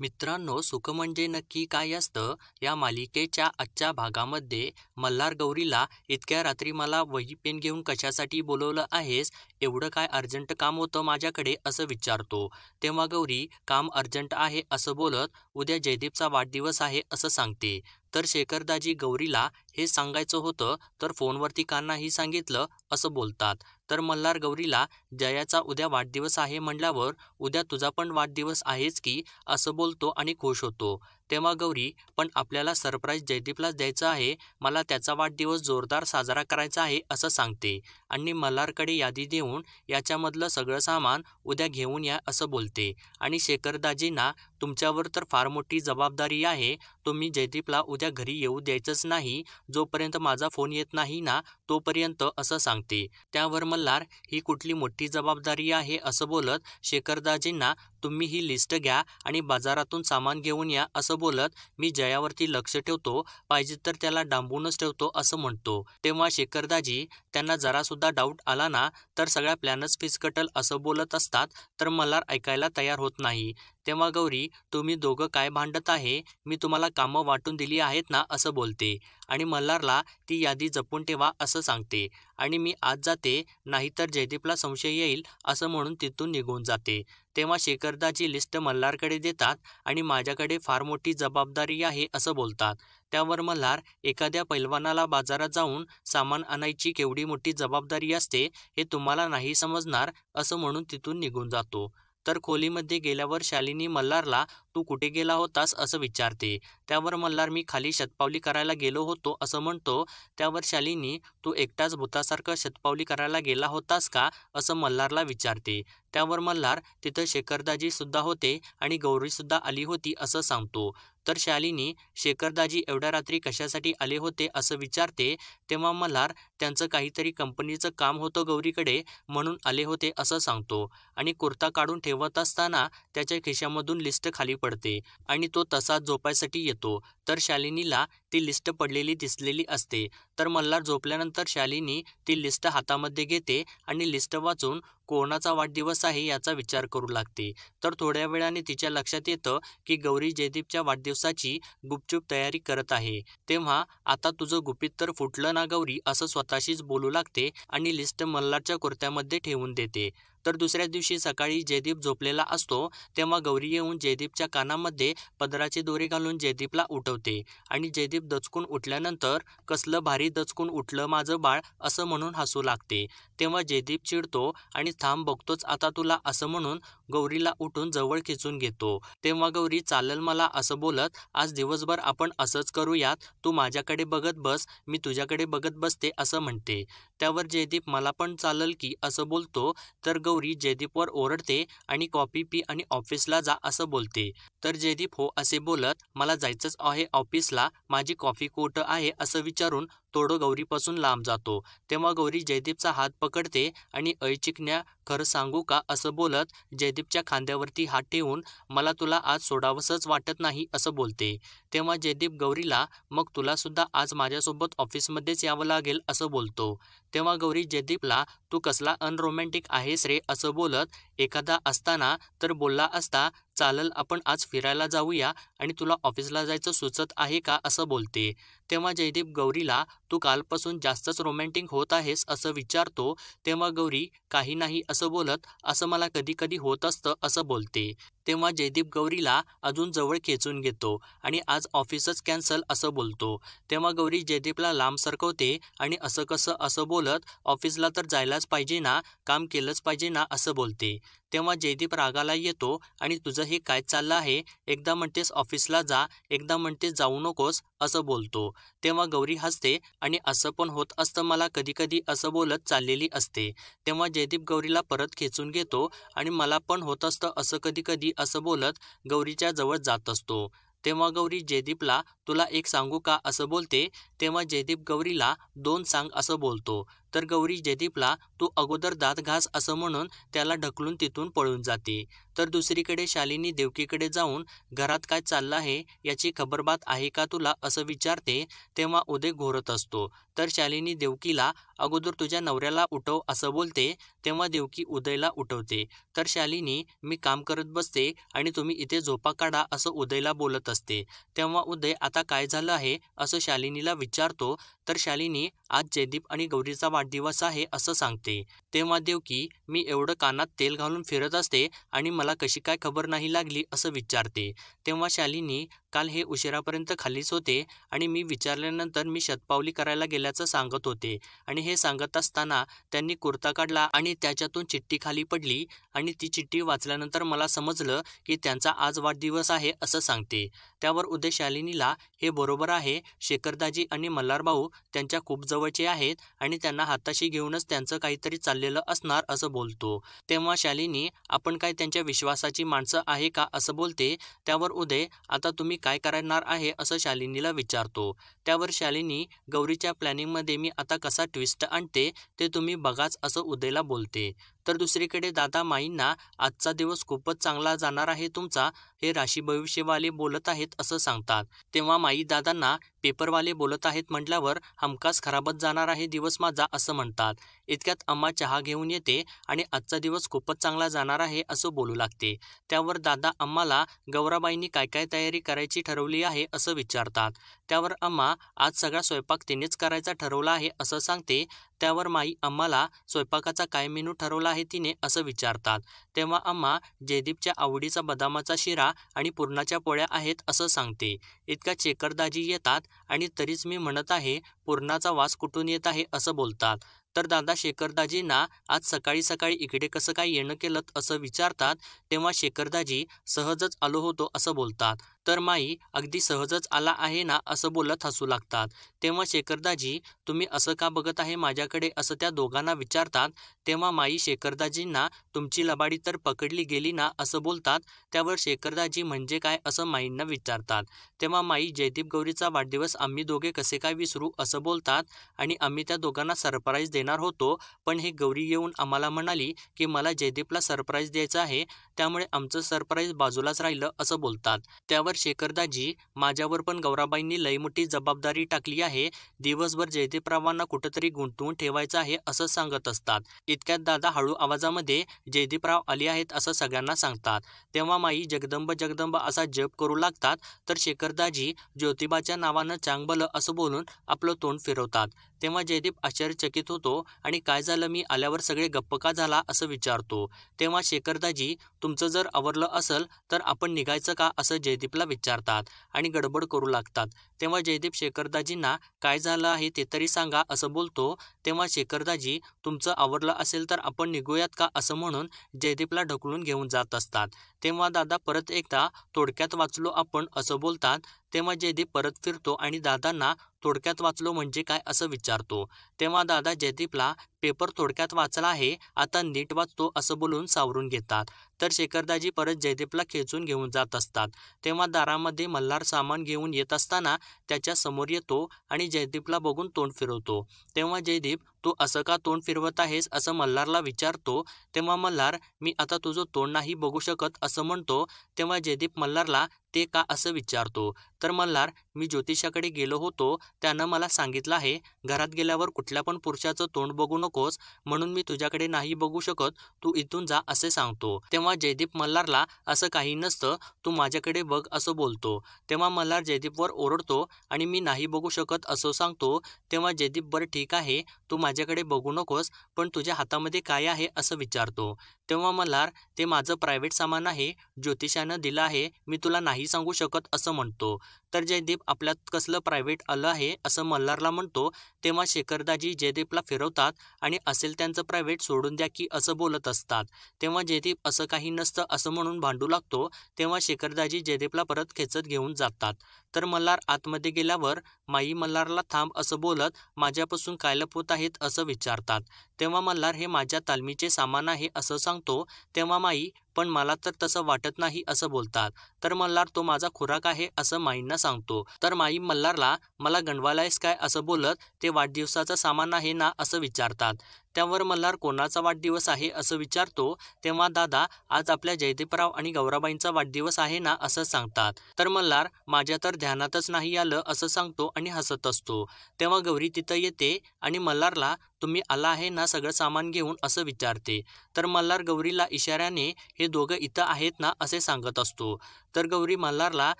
मित्रांनो, सुख म्हणजे नक्की काय असतं या मालिकेच्या आजच्या भागामध्ये मल्हार गौरीला इतक्या रात्री मला वही पेन घेऊन कशासाठी बोलवलं आहेस, एवढं काय अर्जंट काम होतं माझ्याकडे असं विचारतो. तेव्हा गौरी काम अर्जंट आहे असं बोलत उद्या जयदीपचा वाढदिवस आहे असं सांगते. तर शेखरदाजी गौरीला हे सांगायचं होतं तर फोनवरती का नाही सांगितलं असं बोलतात. तर मल्हार गौरीला जयाचा उद्या वाढदिवस आहे म्हणल्यावर उद्या तुझा पण वाढदिवस आहेच की असं बोलतो आणि खुश होतो. तेव्हा गौरी पण आपल्याला सरप्राईज जयदीपलाच द्यायचं आहे, मला त्याचा वाढदिवस जोरदार साजरा करायचा आहे असं सांगते आणि मल्हारकडे यादी देऊन याच्यामधलं सगळं सामान उद्या घेऊन या असं बोलते. आणि शेखरदाजींना तुमच्यावर तर फार मोठी जबाबदारी आहे, तुम्ही जयदीपला उद्या घरी येऊ द्यायचंच नाही, जोपर्यंत माझा फोन येत नाही ना तोपर्यंत असं सांगते. त्यावर मल्हार ही कुठली मोठी जबाबदारी आहे असं बोलत शेखरदाजींना तुम्ही ही लिस्ट घ्या आणि बाजारातून सामान घेऊन या असं बोलत मी जयावरती लक्ष ठेवतो, पाहिजे तर त्याला डांबूनच ठेवतो असं म्हणतो. तेव्हा शेखरदाजी त्यांना जरासुद्धा डाऊट आला ना तर सगळ्या प्लॅनच फिसकटल असं बोलत असतात. तर मल्हार ऐकायला तयार होत नाही. तेव्हा गौरी तुम्ही दोघं काय भांडत आहे, मी तुम्हाला कामं वाटून दिली आहेत ना असं बोलते आणि मल्हारला ती यादी जपून ठेवा असं सांगते आणि मी आज जाते, नाहीतर जयदीपला संशय येईल असं म्हणून तिथून निघून जाते. तेव्हा शेखरदाची लिस्ट मल्हारकडे देतात आणि माझ्याकडे फार मोठी जबाबदारी आहे असं बोलतात. त्यावर मल्हार एखाद्या पैलवानाला बाजारात जाऊन सामान आणायची केवढी मोठी जबाबदारी असते हे तुम्हाला नाही समजणार असं म्हणून तिथून निघून जातो. तर खोलीमध्ये गेल्यावर शालिनी मल्हारला तू कुठे गेला होतास असं विचारते. त्यावर मल्हार मी खाली शतपावली करायला गेलो होतो असं म्हणतो. त्यावर शालिनी तू एकटाच भूतासारखं शतपावली करायला गेला होतास का असं मल्हारला विचारते. त्यावर मल्हार तिथं शेखरदाजी सुद्धा होते आणि गौरी सुद्धा आली होती असं सांगतो. तर शालिनी शेखरदाजी एवढ्या रात्री कशासाठी आले होते असं विचारते. तेव्हा मल्हार त्यांचं काहीतरी कंपनीचं काम होतं गौरीकडे म्हणून आले होते असं सांगतो आणि कुर्ता काढून ठेवत असताना त्याच्या खिशामधून लिस्ट खाली पडते आणि तो तसाच झोपायसाठी येतो. तर शालिनीला ती लिस्ट पडलेली दिसलेली असते. तर मल्हार झोपल्यानंतर शालिनी ती लिस्ट हातामध्ये घेते आणि लिस्ट वाचून कोणाचा वाढदिवस आहे याचा विचार करू लागते. तर थोड्या वेळाने तिच्या लक्षात येतं की गौरी जयदीपच्या वाढदिवसाची गुपचूप तयारी करत आहे. तेव्हा आता तुझं गुपित तर फुटलं ना गौरी असं स्वतःशीच बोलू लागते आणि लिस्ट मल्हारच्या कुर्त्यामध्ये ठेवून देते. तर दुसऱ्या दिवशी सकाळी जयदीप झोपलेला असतो तेव्हा गौरी येऊन जयदीपच्या कानामध्ये पदराचे दोरे घालून जयदीपला उठवते आणि जयदीप दचकून उठल्यानंतर कसलं भारी दचकून उठलं माझं बाळ असं म्हणून हसू लागते. तेव्हा जयदीप चिडतो आणि थांब बघतोच आता तुला असं म्हणून गौरीला उठून जवळ खिचून घेतो. तेव्हा गौरी चालेल मला असं बोलत आज दिवसभर आपण असंच करूयात, तू माझ्याकडे बघत बस मी तुझ्याकडे बघत बसते असं म्हणते. त्यावर जयदीप मला पण चालेल की असं बोलतो. तर गौरी जयदीपवर ओरडते आणि कॉफी पी आणि ऑफिसला जा असं बोलते. तर जयदीप हो असे बोलत मला जायचंच आहे ऑफिसला, माझी कॉफी कुठं आहे असं विचारून थोडं गौरीपासून लांब जातो. तेव्हा गौरी जयदीपचा हात पकडते आणि ऐ चिकन्या खरं सांगू का असं बोलत जयदीपच्या खांद्यावरती हात ठेवून मला तुला आज सोडावंसंच वाटत नाही असं बोलते. तेव्हा जयदीप गौरीला मग तुला सुद्धा आज माझ्यासोबत ऑफिसमध्येच यावं लागेल असं बोलतो. तेव्हा गौरी जयदीपला तू कसला अनरोमॅन्टिक आहेस रे असं बोलत एखादा असताना तर बोलला असता चालल आपण आज फिरायला जाऊया आणि तुला ऑफिसला जायचं सुचत आहे का असं बोलते. तेव्हा जयदीप गौरीला तू कालपासून जास्तच रोमॅन्टिक होत आहेस असं विचारतो. तेव्हा गौरी काही नाही असं बोलत असं मला कधी कधी होत असतं असं बोलते. तेव्हा जयदीप गौरीला अजून जवळ खेचून घेतो आणि आज ऑफिसच कॅन्सल असं बोलतो. तेव्हा गौरी जयदीपला लांब सरकवते आणि असं कसं असं बोलत ऑफिसला तर जायलाच पाहिजे ना, काम केलंच पाहिजे ना असं बोलते. तेव्हा जयदीप रागाला येतो आणि तुझं हे काय चाललं आहे, एकदा म्हणतेस ऑफिसला जा, एकदा म्हणतेस जाऊ नकोस असं बोलतो. तेव्हा गौरी हसते आणि असं पण होत असतं मला कधी कधी असं बोलत चाललेली असते. तेव्हा जयदीप गौरीला परत खेचून घेतो आणि मला पण होत असतं असं कधी कधी असं बोलत गौरीच्या जवळ जात असतो. तेव्हा गौरी जयदीपला तुला एक सांगू का असं बोलते. तेव्हा जयदीप गौरीला दोन सांग असं बोलतो. तर गौरी जयदीपला तू अगोदर दात घास असं म्हणून त्याला ढकलून तिथून पळून जाते. तर दुसरीकडे शालिनी देवकीकडे जाऊन घरात काय चाललं आहे याची खबरबात आहे का तुला असं विचारते. तेव्हा उदय घोरत असतो. तर शालिनी देवकीला अगोदर तुझ्या नवऱ्याला उठव असं बोलते. तेव्हा देवकी उदयला उठवते. तर शालिनी मी काम करत बसते आणि तुम्ही इथे झोपा काढा असं उदयला बोलत असते. तेव्हा उदय आता काय झालं आहे असं शालिनीला विचारतो. तर शालिनी आज जयदीप आणि गौरीचा वाढदिवस आहे असं सांगते. तेव्हा देवकी मी एवढं कानात तेल घालून फिरत असते आणि मला कशी काय खबर नाही लागली असं विचारते. तेव्हा शालिनी काल हे उशिरापर्यंत खालीच होते आणि मी विचारल्यानंतर मी शतपावली करायला गेल्याचं सांगत होते आणि हे सांगत असताना त्यांनी कुर्ता काढला आणि त्याच्यातून चिठ्ठी खाली पडली आणि ती चिठ्ठी वाचल्यानंतर मला समजलं की त्यांचा आज वाढदिवस आहे असं सांगते. त्यावर उदय शालिनीला हे बरोबर आहे, शेखरदाजी आणि मल्हारभाऊ त्यांच्या खूप जवळचे आहेत आणि त्यांना हाताशी घेऊनच त्यांचं काहीतरी चाललेलं असणार असं बोलतो. तेव्हा शालिनी आपण काय त्यांच्या विश्वासाची माणसं आहे का असं बोलते. त्यावर उदय आता तुम्ही काय करणार आहे असं शालिनीला विचारतो. त्यावर शालिनी गौरीच्या प्लॅनिंगमध्ये मी आता कसा ट्विस्ट आणते ते तुम्ही बघाच असं उदयला बोलते. तर दुसरीकडे दादा माईंना आजचा दिवस खूपच चांगला जाणार आहे तुमचा, हे राशी भविष्यवाले बोलत आहेत असं सांगतात. तेव्हा माई दादांना पेपरवाले बोलत आहेत म्हटल्यावर हमखास खराबच जाणार आहे दिवस माझा असं म्हणतात. इतक्यात अम्मा चहा घेऊन येते आणि आजचा दिवस खूपच चांगला जाणार आहे असं बोलू लागते. त्यावर दादा अम्माला गौराबाईंनी काय काय तयारी करायची ठरवली आहे असं विचारतात. त्यावर अम्मा आज सगळा स्वयंपाक तिनेच करायचा ठरवला आहे असं सांगते. त्यावर माई अम्माला स्वयंपाकाचा काय मेनू ठरवला आहे तिने असं विचारतात. तेव्हा अम्मा जयदीपच्या आवडीचा बदामाचा शिरा आणि पुरणाच्या पोळ्या आहेत असं सांगते. इतका शेखरदाजी येतात आणि तरीच मी म्हणत आहे पुरणाचा वास कुठून येत आहे असं बोलतात. तर दादा शेखरदाजींना आज सकाळी सकाळी इकडे कसं काय येणं केलं असं विचारतात. तेव्हा शेखरदाजी सहजच आलो होतो असं बोलतात. तर माई अगदी सहजच आला आहे ना असं बोलत हसू लागतात. तेव्हा शेखरदाजी तुम्ही असं का बघत आहे माझ्याकडे असं त्या दोघांना विचारतात. तेव्हा माई शेखरदाजींना तुमची लबाडी तर पकडली गेली ना असं बोलतात. त्यावर शेखरदाजी म्हणजे काय असं माईंना विचारतात. तेव्हा माई जयदीप गौरीचा वाढदिवस आम्ही दोघे कसे काय विसरू असं बोलतात आणि आम्ही त्या दोघांना सरप्राईज देणार होतो, पण हे गौरी येऊन आम्हाला म्हणाली की मला जयदीपला सरप्राईज द्यायचं आहे, त्यामुळे आमचं सरप्राईज बाजूलाच राहिलं असं बोलतात. त्यावर शेखरदाजी माझ्यावर पण गौराबाईंनी लई मोठी जबाबदारी टाकली आहे, दिवसभर जयदीपरावांना कुठंतरी गुंतवून ठेवायचं आहे असं सांगत असतात. इतक्यात दादा हळू आवाजामध्ये जयदीपराव आले आहेत असं सगळ्यांना सांगतात. तेव्हा माई जगदंब जगदंब असा जप करू लागतात. तर शेखरदाजी ज्योतिबाच्या नावानं चांगभलं असं बोलून आपलं तोंड फिरवतात. तेव्हा जयदीप आश्चर्यचकित होतो आणि काय झालं मी आल्यावर सगळे गप्प का झाला असं विचारतो. तेव्हा शेखरदाजी तुमचं जर आवरलं असेल तर आपण निघायचं का असं जयदीपला विचारतात आणि गडबड करू लागतात. तेव्हा जयदीप शेखरदाजींना काय झालं आहे ते तरी सांगा असं बोलतो. तेव्हा शेखरदाजी तुमचं आवरलं असेल तर आपण निघूयात का असं म्हणून जयदीपला ढकलून घेऊन जात असतात. तेव्हा दादा परत एकदा थोडक्यात वाचलो आपण असं बोलतात. तेव्हा जयदीप परत फिरतो आणि दादांना थोडक्यात वाचलो म्हणजे काय असं विचारतो. तेव्हा दादा जयदीपला पेपर थोडक्यात वाचला आहे, आता नीट वाचतो असं बोलून सावरून घेतात. तर शेखरदाजी परत जयदीपला खेचून घेऊन जात असतात. तेव्हा दारामध्ये मल्हार सामान घेऊन येत असताना त्याच्या समोर येतो आणि जयदीपला बघून तोंड फिरवतो. तेव्हा जयदीप तू असं का तोंड फिरवत आहेस असं मल्हारला विचारतो. तेव्हा मल्हार मी आता तुझं तोंड नाही बघू शकत असं म्हणतो. तेव्हा जयदीप मल्हारला ते का असं विचारतो. तर मल्हार मी ज्योतिषाकडे गेलो होतो, त्यानं मला सांगितलं आहे घरात गेल्यावर कुठल्या पण पुरुषाचं तोंड बघू नकोस, म्हणून मी तुझ्याकडे नाही बघू शकत, तू इथून जा असे सांगतो. तेव्हा जयदीप मल्हारला असं काही नसतं, तू माझ्याकडे बघ असं बोलतो. तेव्हा मल्हार जयदीपवर ओरडतो आणि मी नाही बघू शकत असं सांगतो. तेव्हा जयदीप बरं ठीक आहे तू माझ्याकडे बघू नकोस, पण तुझ्या हातामध्ये काय आहे असं विचारतो. तेव्हा मल्हार ते माझं प्रायव्हेट सामान आहे, ज्योतिषानं दिलं आहे, मी तुला नाही सांगू शकत असं म्हणतो. तर जयदीप आपल्यात कसलं प्रायव्हेट आलं आहे असं मल्हारला म्हणतो. तेव्हा शेखरदाजी जयदीपला फिरवतात आणि असेल त्यांचं प्रायव्हेट सोडून द्या की असं बोलत असतात. तेव्हा जयदीप असं काही नसतं असं म्हणून भांडू लागतो. तेव्हा शेखरदाजी जयदीपला परत खेचत घेऊन जातात. तर मल्हार आतमध्ये गेल्यावर माई मल्हारला थांब असं बोलत माझ्यापासून काय लपवत आहेत असं विचारतात. तेव्हा मल्हार हे माझ्या तालमीचे सामान आहे असं सांगतो. तेव्हा माई पण मला तर तसं वाटत नाही असं बोलतात. तर मल्हार तो माझा खुराक आहे असं माईंना सांगतो. तर माई मल्हारला मला गंडवायलायस काय असं बोलत ते वाढदिवसाचं सामान आहे ना असं विचारतात. त्यावर मल्हार कोणाचा वाढदिवस आहे असं विचारतो. तेव्हा दादा आज आपल्या जयदीपराव आणि गौराबाईंचा वाढदिवस आहे ना असं सांगतात. तर मल्हार माझ्या तर ध्यानातच नाही आलं असं सांगतो आणि हसत असतो. तेव्हा गौरी तिथं येते आणि मल्हारला तुम्ही आला आहे ना सगळं सामान घेऊन असं विचारते. तर मल्हार गौरीला इशाऱ्याने हे दोघं इथं आहेत ना असे सांगत असतो. तर गौरी मल्हारला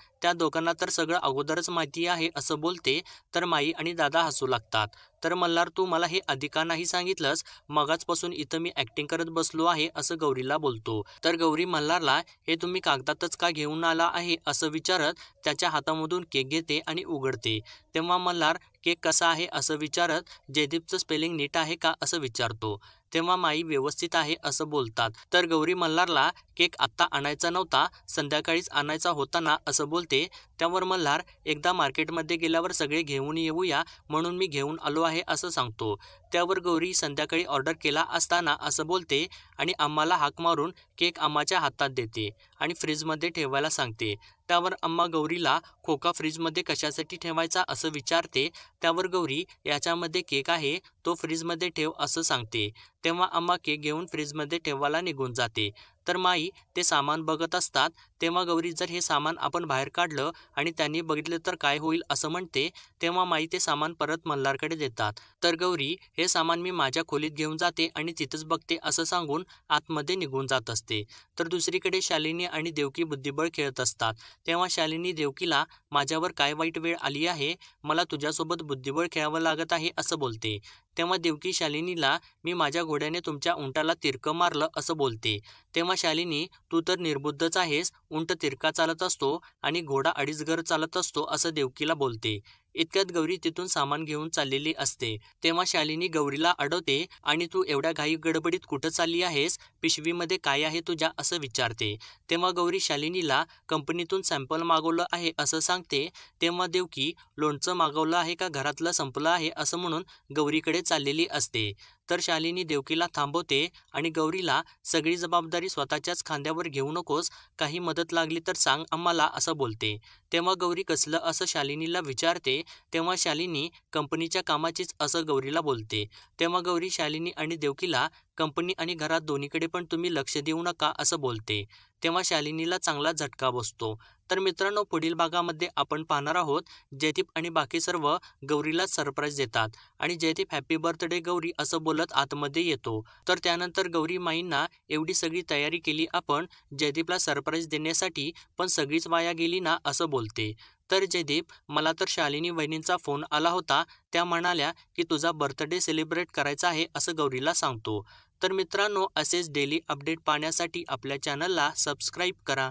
त्या दोघांना तर सगळं अगोदरच माहिती आहे असं बोलते. तर माई आणि दादा हसू लागतात. तर मल्हार तू मला हे आधी का नाही सांगितलंस, मगाचपासून इथं मी ॲक्टिंग करत बसलो आहे असं गौरीला बोलतो. तर गौरी मल्हारला हे तुम्ही कागदातच का घेऊन आला आहे असं विचारत त्याच्या हातामधून केक घेते आणि उघडते. तेव्हा मल्हार केक कसा आहे असं विचारत जयदीपचं स्पेलिंग नीट आहे का असं विचारतो. तेव्हा माई व्यवस्थित आहे असं बोलतात. तर गौरी मल्हारला केक आत्ता आणायचा नव्हता, संध्याकाळीच आणायचा होता ना असं बोलते. त्यावर मल्हार एकदा मार्केटमध्ये गेल्यावर सगळे घेऊन येऊया म्हणून मी घेऊन आलो आहे असं सांगतो. त्यावर गौरी संध्याकाळी ऑर्डर केला असताना असं बोलते आणि आम्हाला हाक मारून केक आम्हाच्या हातात देते आणि फ्रीजमध्ये ठेवायला सांगते. त्यावर अम्मा गौरीला खोका फ्रीजमध्ये कशासाठी ठेवायचा असं विचारते. त्यावर गौरी याच्यामध्ये केक आहे तो फ्रीजमध्ये ठेव असं सांगते. तेव्हा अम्मा केक घेऊन फ्रीजमध्ये ठेवायला निघून जाते. तर माई ते सामान बघत असतात. तेव्हा गौरी जर हे सामान आपण बाहेर काढलं आणि त्यांनी बघितलं तर काय होईल असं म्हणते. तेव्हा माई ते सामान परत मल्हारकडे देतात. तर गौरी हे सामान मी माझ्या खोलीत घेऊन जाते आणि तिथंच बघते असं सांगून आतमध्ये निघून जात असते. तर दुसरीकडे शालिनी आणि देवकी बुद्धिबळ खेळत असतात. तेव्हा शालिनी देवकीला माझ्यावर काय वाईट वेळ आली आहे, मला तुझ्यासोबत बुद्धिबळ खेळावं लागत आहे असं बोलते. तेव्हा देवकी शालिनीला मी माझ्या घोड्याने तुमच्या उंटाला तिरकं मारलं असं बोलते. तेव्हा शालिनी तू तर निर्बुद्धच आहेस, उंट तिरका चालत असतो आणि घोडा अडीच घर चालत असतो असं देवकीला बोलते. इतक्यात गौरी तिथून सामान घेऊन चाललेली असते. तेव्हा शालिनी गौरीला अडवते आणि तू एवढ्या घाई गडबडीत कुठं चालली आहेस, पिशवीमध्ये काय आहे तुझ्या असं विचारते. तेव्हा गौरी शालिनीला कंपनीतून सॅम्पल मागवलं आहे असं सांगते. तेव्हा देवकी लोणचं मागवलं आहे का घरातलं संपलं आहे असं म्हणून गौरीकडे चाललेली असते. तर शालिनी देवकीला थांबवते आणि गौरीला सगळी जबाबदारी स्वतःच्याच खांद्यावर घेऊ नकोस, काही मदत लागली तर सांग आम्हाला असं बोलते. तेव्हा गौरी कसलं असं शालिनीला विचारते. तेव्हा शालिनी कंपनीच्या कामाचीच असं गौरीला बोलते. तेव्हा गौरी शालिनी आणि देवकीला कंपनी आणि घरात दोन्हीकडे पण तुम्ही लक्ष देऊ नका असं बोलते. तेव्हा शालिनीला चांगला झटका बसतो. तर मित्रांनो पुढील भागामध्ये आपण पाहणार आहोत जयदीप आणि बाकी सर्व गौरीला सरप्राईज देतात आणि जयदीप हॅपी बर्थडे गौरी असं बोलत आतमध्ये येतो. तर त्यानंतर गौरी माईंना एवढी सगळी तयारी केली आपण जयदीपला सरप्राईज देण्यासाठी, पण सगळीच वाया गेली ना असं बोलते. तर जयदीप मला तर शालिनी वहिनींचा फोन आला होता, त्या म्हणाल्या की तुझा बर्थडे सेलिब्रेट करायचा आहे असं गौरीला सांगतो. तर मित्रांनो असेच डेली अपडेट पाहण्यासाठी आपल्या चॅनलला सबस्क्राईब करा.